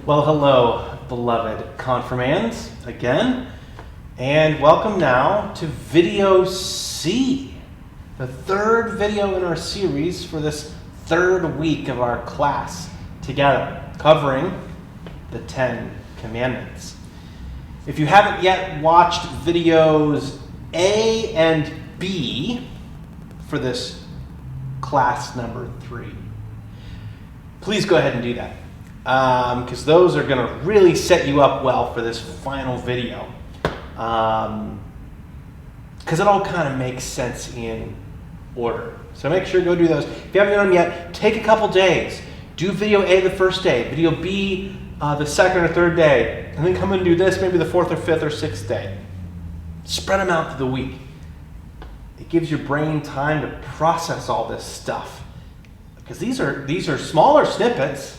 Well, hello, beloved confirmands, again, and welcome now to video C, the third video in our series for this third week of our class together, covering the 10 Commandments. If you haven't yet watched videos A and B for this class number 3, please go ahead and do that. Because those are going to really set you up well for this final video. Because it all kind of makes sense in order. So make sure to go do those. If you haven't done them yet, take a couple days. Do video A the first day, video B the second or third day, and then come and do this maybe the fourth or fifth or sixth day. Spread them out through the week. It gives your brain time to process all this stuff. Because these are smaller snippets.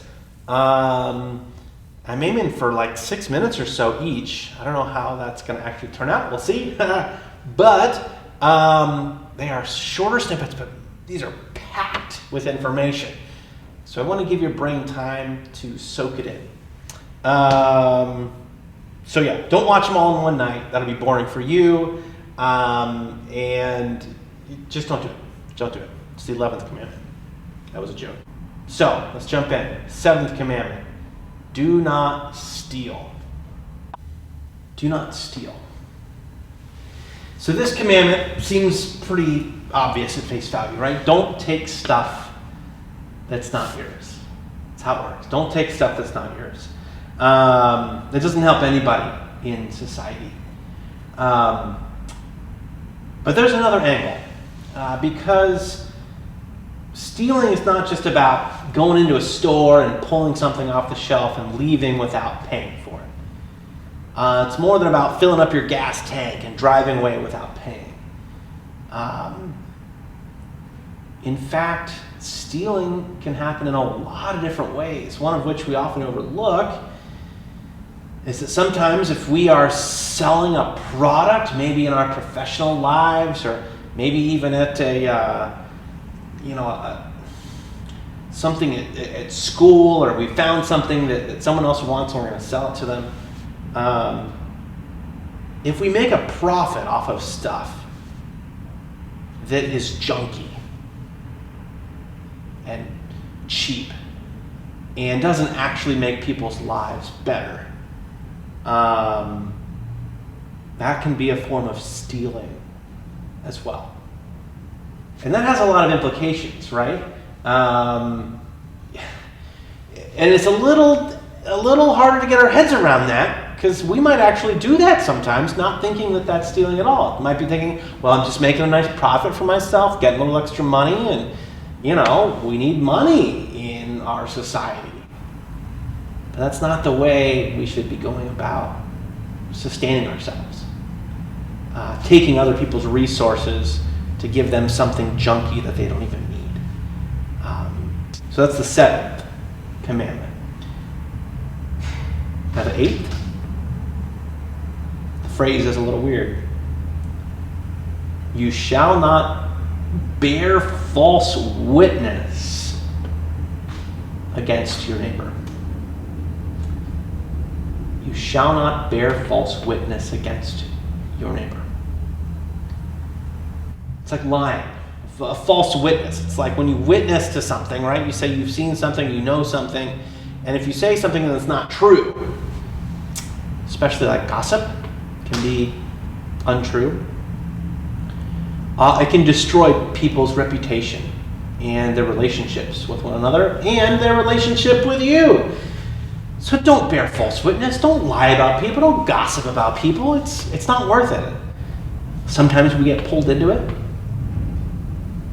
I'm aiming for like 6 minutes or so each. I don't know how that's going to actually turn out. We'll see. But they are shorter snippets, but these are packed with information. So I want to give your brain time to soak it in. So yeah, don't watch them all in one night. That'll be boring for you. And just don't do it. Don't do it. It's the 11th commandment. That was a joke. So, let's jump in. 7th commandment. Do not steal. Do not steal. So this commandment seems pretty obvious at face value, right? Don't take stuff that's not yours. That's how it works. Don't take stuff that's not yours. That doesn't help anybody in society. But there's another angle. Because stealing is not just about going into a store and pulling something off the shelf and leaving without paying for it. It's more than about filling up your gas tank and driving away without paying. In fact, stealing can happen in a lot of different ways, one of which we often overlook is that sometimes if we are selling a product, maybe in our professional lives or maybe even at something at school, or we found something that someone else wants and we're going to sell it to them. If we make a profit off of stuff that is junky and cheap and doesn't actually make people's lives better, that can be a form of stealing as well. And that has a lot of implications, right? And it's a little harder to get our heads around that because we might actually do that sometimes, not thinking that that's stealing at all. It might be thinking, well, I'm just making a nice profit for myself, getting a little extra money, and, we need money in our society. But that's not the way we should be going about sustaining ourselves. Taking other people's resources to give them something junky that they don't even need. So that's the 7th commandment. Now the 8th, the phrase is a little weird. You shall not bear false witness against your neighbor. You shall not bear false witness against your neighbor. It's like lying. A false witness. It's like when you witness to something, right? You say you've seen something, you know something, and if you say something that's not true, especially like gossip, can be untrue. It can destroy people's reputation and their relationships with one another and their relationship with you. So don't bear false witness. Don't lie about people. Don't gossip about people. It's not worth it. Sometimes we get pulled into it.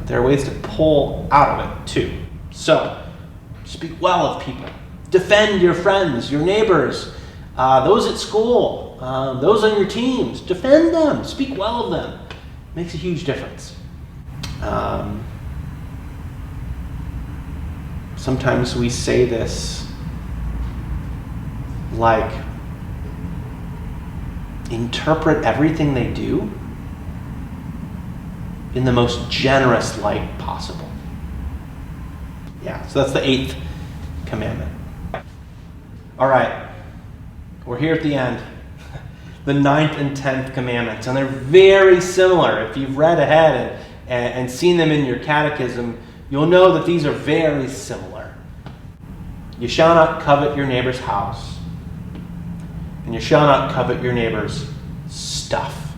There are ways to pull out of it, too. So, speak well of people. Defend your friends, your neighbors, those at school, those on your teams. Defend them. Speak well of them. Makes a huge difference. Sometimes we say this like, interpret everything they do in the most generous light possible. Yeah, so that's the 8th commandment. All right, we're here at the end. The 9th and 10th commandments, and they're very similar. If you've read ahead and seen them in your catechism, you'll know that these are very similar. You shall not covet your neighbor's house, and you shall not covet your neighbor's stuff.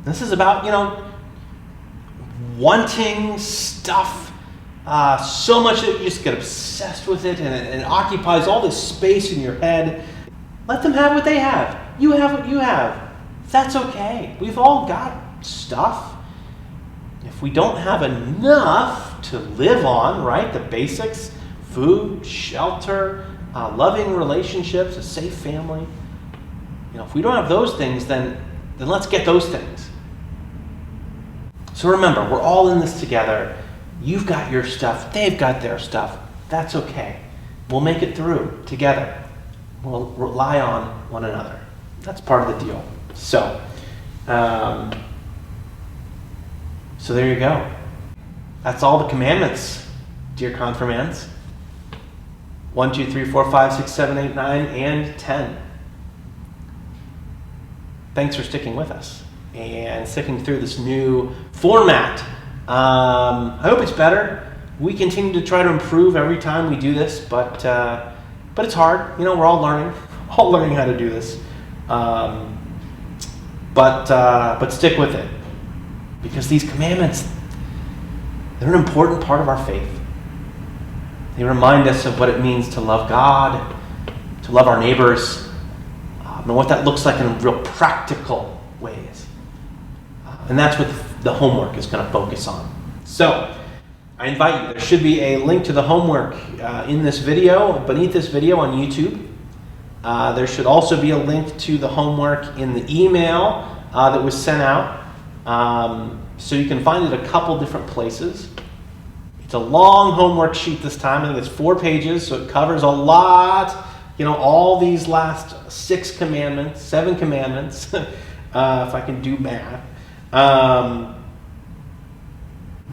This is about, wanting stuff so much that you just get obsessed with it, and it occupies all this space in your head. Let them have what they have. You have what you have. That's okay. We've all got stuff. If we don't have enough to live on, right, the basics, food, shelter, loving relationships, a safe family, if we don't have those things, then let's get those things. So remember, we're all in this together. You've got your stuff. They've got their stuff. That's okay. We'll make it through together. We'll rely on one another. That's part of the deal. So there you go. That's all the commandments, dear confirmands. 1, 2, 3, 4, 5, 6, 7, 8, 9, and 10. Thanks for sticking with us and sticking through this new format. I hope it's better. We continue to try to improve every time we do this, but it's hard. We're all learning how to do this. But stick with it, because these commandments, they're an important part of our faith. They remind us of what it means to love God, to love our neighbors, and what that looks like in real practical ways. And that's what the homework is going to focus on. So I invite you. There should be a link to the homework in this video, beneath this video on YouTube. There should also be a link to the homework in the email that was sent out. So you can find it a couple different places. It's a long homework sheet this time. I think it's 4 pages, so it covers a lot. All these last 6 commandments, 7 commandments, if I can do math.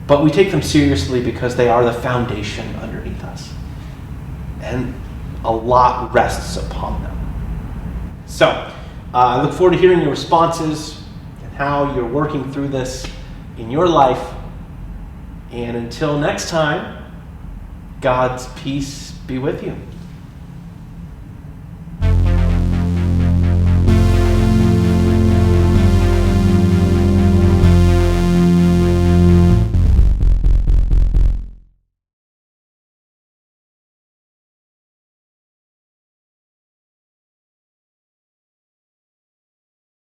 But we take them seriously because they are the foundation underneath us. And a lot rests upon them. So, I look forward to hearing your responses and how you're working through this in your life. And until next time, God's peace be with you.